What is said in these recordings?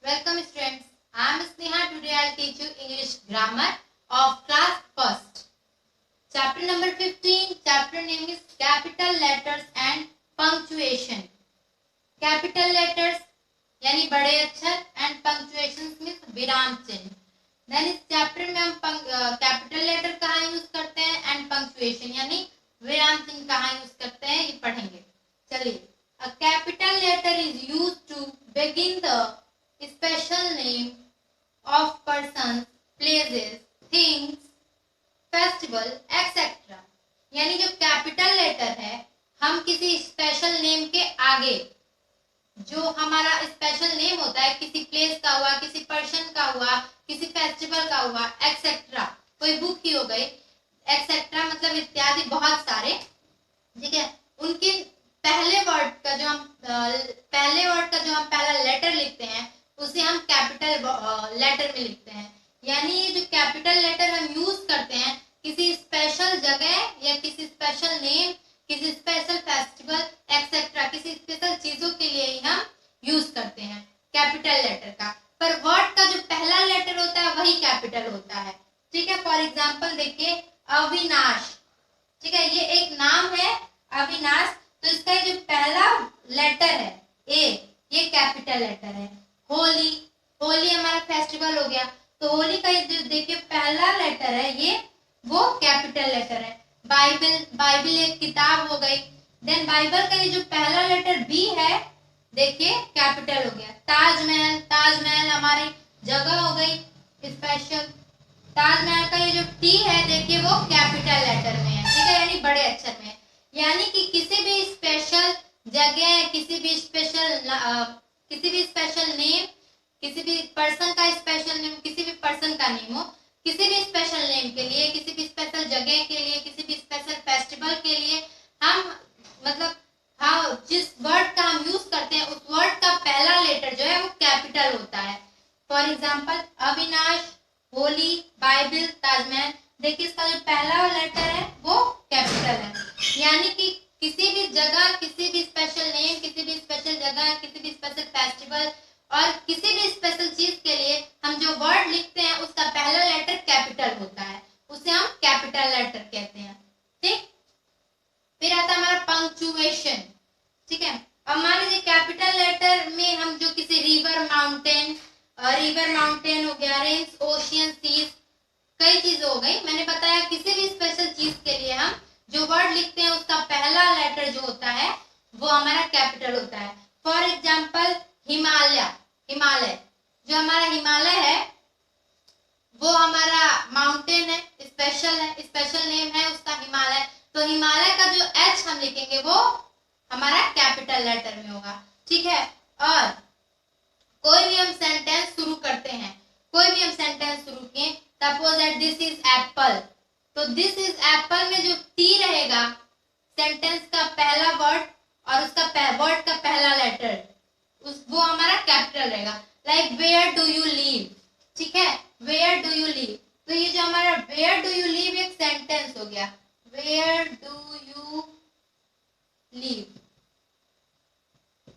Welcome students. I am Sneha. Today I will teach you English grammar of class first. Chapter number 15. Chapter name is capital letters and punctuation. Capital letters यानी बड़े अक्षर and punctuation means विराम चिन्ह. Then इस chapter में हम capital letter कहाँ use करते हैं and punctuation यानी विराम चिन्ह कहाँ यूज करते हैं ये पढ़ेंगे. चलिए. A capital letter is used to begin the special name of persons, places, things, festival, etc. यानी जो कैपिटल लेटर है हम किसी स्पेशल नेम के आगे जो हमारा स्पेशल नेम होता है किसी प्लेस का हुआ, किसी पर्सन का हुआ, किसी फेस्टिवल का हुआ, एक्सेट्रा, कोई बुक ही हो गई, एक्सेट्रा मतलब इत्यादि बहुत सारे, ठीक है, उनके पहले वर्ड का जो हम पहला लेटर लिखते हैं उसे हम कैपिटल लेटर में लिखते हैं. यानी ये जो कैपिटल लेटर हम यूज करते हैं किसी स्पेशल जगह या किसी स्पेशल नेम, किसी स्पेशल फेस्टिवल एक्सेट्रा, किसी स्पेशल चीजों के लिए ही हम यूज करते हैं कैपिटल लेटर का. पर वर्ड का जो पहला लेटर होता है वही कैपिटल होता है. ठीक है. फॉर एग्जाम्पल देखिए अविनाश. ठीक है, ये एक नाम है अविनाश, तो इसका जो पहला लेटर है ए, ये कैपिटल लेटर है. होली, होली हमारा फेस्टिवल हो गया, तो होली का जो देखिए पहला लेटर है ये वो कैपिटल लेटर है. बाइबल, बाइबल एक किताब हो गई. देन बाइबल का ये जो पहला लेटर बी है देखिए कैपिटल हो गया. ताजमहल, ताजमहल हमारी जगह हो गई स्पेशल. ताजमहल का ये जो टी है देखिए वो कैपिटल लेटर में है. ठीक है, यानी बड़े अक्षर में है. यानी कि किसी भी स्पेशल जगह, किसी भी स्पेशल नेम, किसी भी पर्सन का स्पेशल नेम, किसी भी पर्सन का नेम हो, किसी भी स्पेशल नेम के लिए, किसी भी स्पेशल जगह के लिए, किसी भी स्पेशल फेस्टिवल के लिए हम मतलब हाँ जिस वर्ड का हम यूज करते हैं उस वर्ड का पहला लेटर जो है वो कैपिटल होता है. For example Avinash, Holi, Bible, Taj Mahal, देखिए इसका जो पहला लेटर है वो कैपिटल है. यानी कि किसी भी जगह, किसी भी स्पेशल नेम, किसी भी स्पेशल जगह, किसी भी स्पेशल फेस्टिवल और किसी भी स्पेशल चीज के लिए हम जो वर्ड लिखते हैं उसका पहला लेटर कैपिटल होता है, उसे हम कैपिटल लेटर कहते हैं. ठीक. फिर आता है हमारा पंक्चुएशन. ठीक है, अब मान लीजिए कैपिटल लेटर में हम जो किसी रिवर माउंटेन हो गया, रेन्स, ओशियन, सीज, कई चीजें हो गई. मैंने बताया किसी भी स्पेशल चीज के लिए हम जो वर्ड लिखते हैं उसका पहला लेटर जो होता है वो हमारा कैपिटल होता है. फॉर एग्जाम्पल हिमालय, हिमालय जो हमारा हिमालय है वो हमारा माउंटेन है, स्पेशल नेम है उसका हिमालय. तो हिमालय का जो एच हम लिखेंगे वो हमारा कैपिटल लेटर में होगा. ठीक है. और कोई भी हम सेंटेंस शुरू करते हैं, कोई भी हम सेंटेंस शुरू किए, suppose that this is Apple, तो दिस इज एप्पल में जो टी रहेगा सेंटेंस का पहला वर्ड और उसका वर्ड का पहला लेटर वो हमारा कैपिटल रहेगा. Like where do you leave. ठीक है, वेयर डू यू लीव, तो ये जो हमारा वेयर डू यू लीव एक सेंटेंस हो गया. Where do you leave.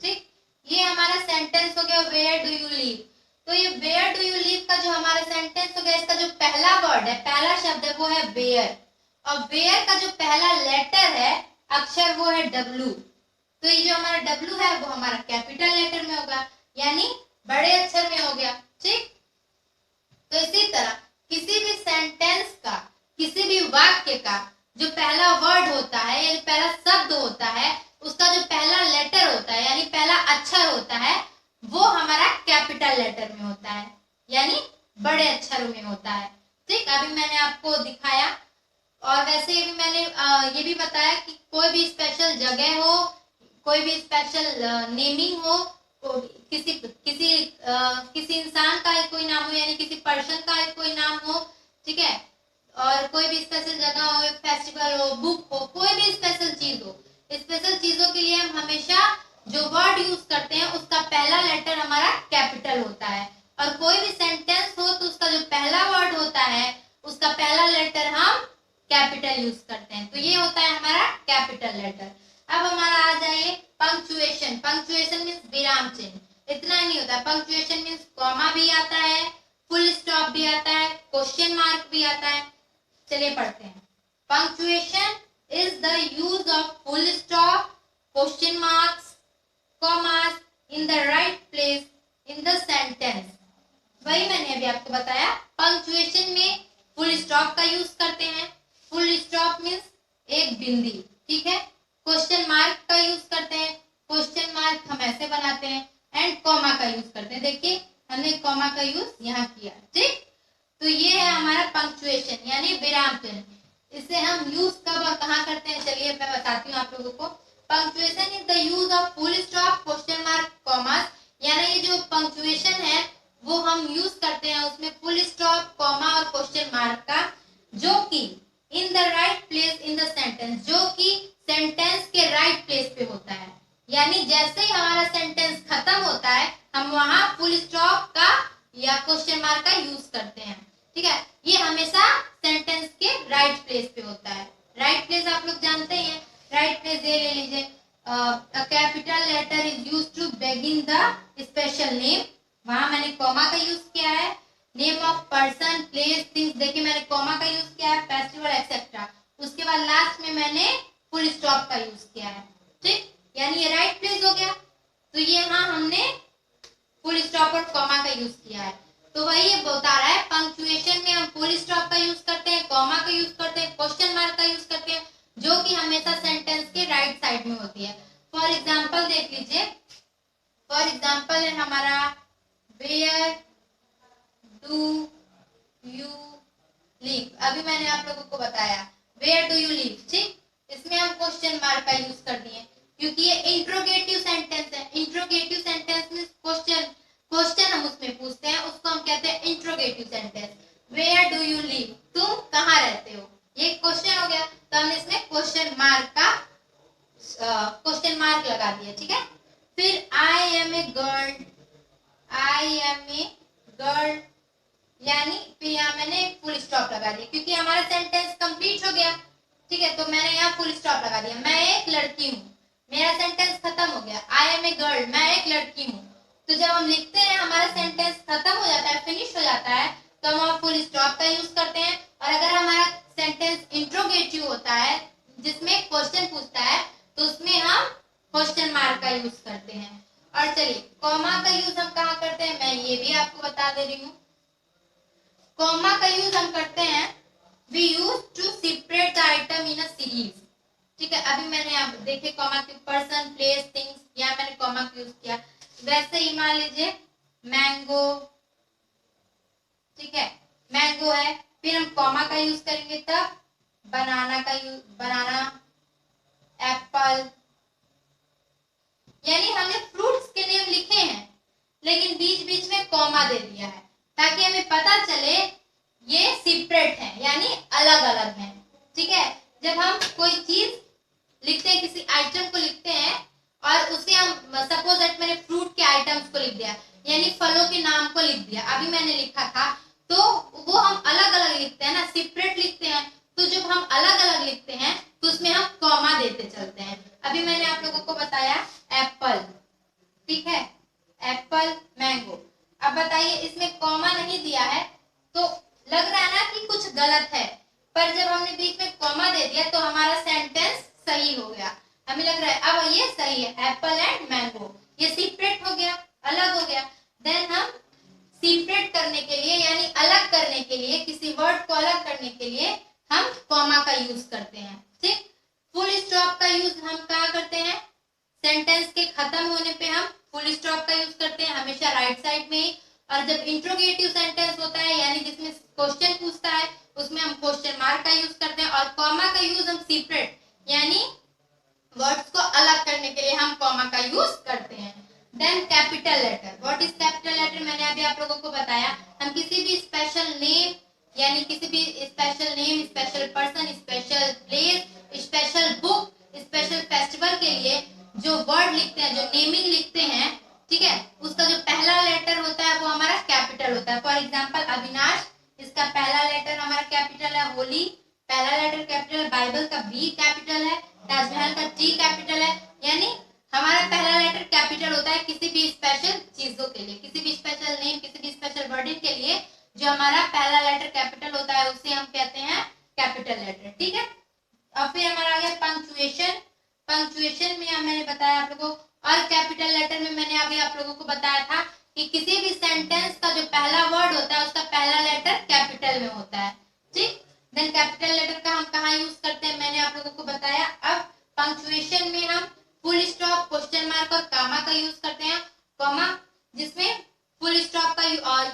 ठीक, ये हमारा सेंटेंस हो गया वेयर डू यू लीव. तो ये वेयर डू यू लीव का जो हमारा सेंटेंस हो गया इसका जो पहला वर्ड है, पहला शब्द है वो है वेयर, और वेयर का जो पहला लेटर है अक्षर वो है डब्ल्यू. तो ये जो हमारा डब्ल्यू है वो हमारा कैपिटल लेटर में होगा, यानी बड़े अक्षर में हो गया. ठीक. तो इसी तरह किसी भी सेंटेंस का, किसी भी वाक्य का जो पहला वर्ड होता है या पहला शब्द होता है उसका जो पहला लेटर होता है यानी पहला अक्षर होता है वो हमारा कैपिटल लेटर में होता है, यानी बड़े अक्षरों में होता है. ठीक. अभी मैंने आपको दिखाया, और वैसे भी मैंने ये भी बताया कि कोई भी स्पेशल जगह हो, कोई भी स्पेशल नेमिंग हो, किसी इंसान का कोई नाम हो यानी किसी पर्सन का कोई नाम हो. ठीक है, और कोई भी स्पेशल जगह हो, फेस्टिवल हो, बुक हो, कोई भी स्पेशल चीज हो, स्पेशल चीजों के लिए हम हमेशा जो वर्ड यूज करते हैं उसका पहला लेटर हमारा कैपिटल होता है. और कोई भी सेंटेंस हो तो उसका जो पहला वर्ड होता है उसका पहला लेटर हम कैपिटल यूज करते हैं. तो ये होता है हमारा कैपिटल लेटर. अब हमारा आ जाइए पंक्चुएशन. पंक्चुएशन मीन्स विराम चिन्ह. इतना ही नहीं होता है। पंक्चुएशन मीन्स कॉमा भी आता है, फुल स्टॉप भी आता है, क्वेश्चन मार्क भी आता है। चलिए पढ़ते हैं। Punctuation is the use of full stop, question marks, commas in the right place in the sentence. वही मैंने अभी आपको बताया, पंक्चुएशन में फुल स्टॉप का यूज करते हैं। फुल स्टॉप मीन्स एक बिंदी, ठीक है। क्वेश्चन मार्क का यूज करते हैं, क्वेश्चन मार्क हम ऐसे बनाते हैं। एंड कॉमा का यूज करते हैं। देखिए हमने कॉमा का यूज यहाँ किया, ठीक। तो ये है हमारा पंक्चुएशन यानी विराम चिन्ह। इसे हम यूज कब और कहाँ करते हैं, चलिए मैं बताती हूँ आप लोगों को। Punctuation is the use of full stop, question mark, commas. यानी ये जो पंक्चुएशन है वो हम यूज करते हैं उसमें फुल स्टॉप, कॉमा और क्वेश्चन मार्क का, जो कि in the right place in the sentence, जो कि सेंटेंस के राइट प्लेस पे होता है। यानी जैसे ही हमारा सेंटेंस खत्म होता है हम वहां फुल स्टॉप का या क्वेश्चन मार्क का यूज करते हैं, ठीक है। ये हमेशा सेंटेंस के राइट प्लेस पे होता है। राइट प्लेस आप लोग जानते ही हैं। राइट प्लेस ये ले लीजिए, a capital letter is used to begin the special name। वहां मैंने कॉमा का यूज किया है। Name of person, place, things, देखिए मैंने कॉमा का यूज किया है, फेस्टिवल एक्सेट्रा। उसके बाद लास्ट में मैंने फुल स्टॉप का यूज किया है, ठीक। यानी ये राइट प्लेस हो गया। तो ये यहाँ हमने फुल स्टॉप और कॉमा का यूज किया है। तो वही ये बता रहा है, पंक्चुएशन में हम फुल स्टॉप का यूज करते हैं, कॉमा का यूज करते हैं, क्वेश्चन मार्क का यूज करते हैं, जो कि हमेशा सेंटेंस के राइट साइड में होती है। फॉर एग्जाम्पल देख लीजिए। फॉर एग्जाम्पल है हमारा वेयर डू यू लिव। अभी मैंने आप लोगों को बताया वेयर डू यू लिव, ठीक। इसमें हम क्वेश्चन मार्क का यूज कर दिए क्योंकि ये इंट्रोगेटिव सेंटेंस है। इंट्रोगेटिव सेंटेंस में क्वेश्चन हम उसमें पूछते हैं, उसको हम कहते हैं interrogative sentence. Where do you live, तुम कहाँ रहते हो, ये क्वेश्चन हो गया। तो हमने इसमें क्वेश्चन मार्क लगा दिया, ठीक है। फिर I am a girl, I am a girl, यानी फिर यहाँ मैंने फुल स्टॉप लगा दिया क्योंकि हमारा सेंटेंस कंप्लीट हो गया, ठीक है। तो मैंने यहाँ फुल स्टॉप लगा दिया। मैं एक लड़की हूँ, मेरा सेंटेंस खत्म हो गया। आई एम ए गर्ल, मैं एक लड़की हूँ। तो जब हम लिखते हैं हमारा सेंटेंस खत्म हो जाता है, फिनिश हो जाता है, तो हम वहाँ फुल स्टॉप का यूज करते हैं। और अगर हमारा सेंटेंस इंट्रोगेटिव होता है जिसमें क्वेश्चन पूछता है, तो उसमें हम क्वेश्चन मार्क का यूज करते हैं। और चलिए कॉमा का यूज हम कहाँ करते हैं, मैं ये भी आपको बता दे रही हूँ। कॉमा का यूज हम करते हैं, we use to separate the item in a series, ठीक है। अभी मैंने आप देखिए कॉमा के पर्सन, प्लेस, थिंग्स, यहाँ मैंने कॉमा का यूज किया। वैसे ही मान लीजिए मैंगो, ठीक है, मैंगो है, फिर हम कॉमा का यूज करेंगे तब बनाना का यूज, बनाना, एप्पल। यानी हमने फ्रूट्स के नेम लिखे हैं लेकिन बीच बीच में कॉमा दे दिया है ताकि हमें पता चले ये सेपरेट है यानी अलग अलग है, ठीक है। जब हम कोई चीज लिखते हैं, किसी आइटम को लिखते हैं और उसे हम सपोज दैट मैंने फ्रूट के आइटम्स को लिख दिया यानी फलों के नाम को लिख दिया, अभी मैंने लिखा था, तो वो हम अलग अलग लिखते हैं ना, सेपरेट लिखते हैं। तो जब हम अलग अलग लिखते हैं तो उसमें हम कॉमा देते चलते हैं। अभी मैंने आप लोगों को बताया एप्पल, ठीक है, एप्पल, मैंगो। अब बताइए इसमें कॉमा नहीं दिया है तो लग रहा है ना कि कुछ गलत है, पर जब हमने बीच में कॉमा दे दिया तो हमारा सेंटेंस सही हो गया। हमें लग रहा है अब ये सही है, एप्पल एंड मैंगो, ये सेपरेट हो गया, अलग हो गया। देन हम सेपरेट करने के लिए यानी अलग करने के लिए, किसी वर्ड को अलग करने के लिए हम कॉमा का यूज करते हैं, ठीक। फुल स्टॉप का यूज हम कहाँ करते हैं, सेंटेंस के खत्म होने पे हम फुल स्टॉप का यूज करते हैं, हमेशा राइट साइड में ही। और जब इंट्रोगेटिव सेंटेंस होता है यानी जिसमें क्वेश्चन पूछता है, उसमें हम क्वेश्चन मार्क का यूज करते हैं। और कॉमा का यूज हम सेपरेट यानी वर्ड्स को अलग करने के लिए हम कॉमा का यूज करते हैं। Then capital letter, what is capital letter, मैंने अभी आप लोगों को बताया। हम किसी भी स्पेशल नेम यानी किसी भी special name, special person, special place, special book, special festival के लिए जो वर्ड लिखते हैं, जो नेमिंग लिखते हैं, ठीक है, उसका जो पहला लेटर होता है वो हमारा कैपिटल होता है। फॉर एग्जांपल अविनाश, इसका पहला लेटर हमारा कैपिटल है। होली पहला लेटर कैपिटल है। बाइबल का बी कैपिटल है। ताजमहल का टी कैपिटल है। यानी हमारा पहला लेटर कैपिटल होता है किसी भी स्पेशल चीजों के लिए, किसी भी स्पेशल नेम, किसी भी स्पेशल वर्डिंग के लिए जो हमारा पहला लेटर कैपिटल होता है उसे हम कहते हैं कैपिटल लेटर, ठीक है। अब फिर हमारा आ गया पंक्चुएशन। पंक्चुएशन में मैंने बताया आप लोगों को, और कैपिटल लेटर में मैंने अभी आप लोगों को बताया था कि किसी भी सेंटेंस का जो पहला वर्ड होता है उसका पहला लेटर कैपिटल में होता है, ठीक। देन कैपिटल लेटर का हम कहाँ यूज करते हैं मैंने आप लोगों को बताया। अब पंक्चुएशन में हम फुल स्टॉप, क्वेश्चन मार्क और कामा का यूज करते हैं। कॉमा जिसमें फुल स्टॉप का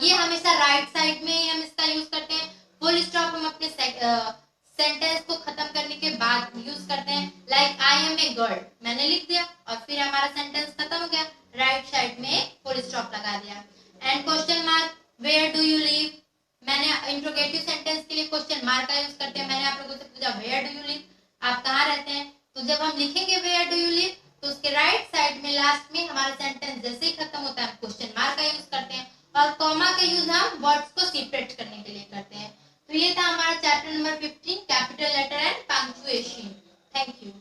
ये हमेशा राइट साइड में ही हम इसका यूज करते हैं। फुल स्टॉप हम अपने सेंटेंस को खत्म करने के बाद यूज करते हैं, like I am a girl, मैंने लिख दिया और फिर हमारा सेंटेंस खत्म हो गया, राइट साइड में फुल स्टॉप लगा दिया। And question mark, where do you live, मैंने इंट्रोगेटिव सेंटेंस के लिए क्वेश्चन मार्क का यूज करते हैं। मैंने आप लोगों से पूछा वेयर डू यू लिव, आप कहाँ रहते हैं, तो जब हम लिखेंगे वेयर डू यू लिव तो उसके राइट साइड में लास्ट में हमारा सेंटेंस जैसे ही खत्म होता है क्वेश्चन मार्क का यूज करते हैं, और कॉमा का यूज हम वर्ड्स को सेपरेट करने के लिए करते हैं। तो ये था हमारा chapter number 15 capital letter and punctuation. Thank you.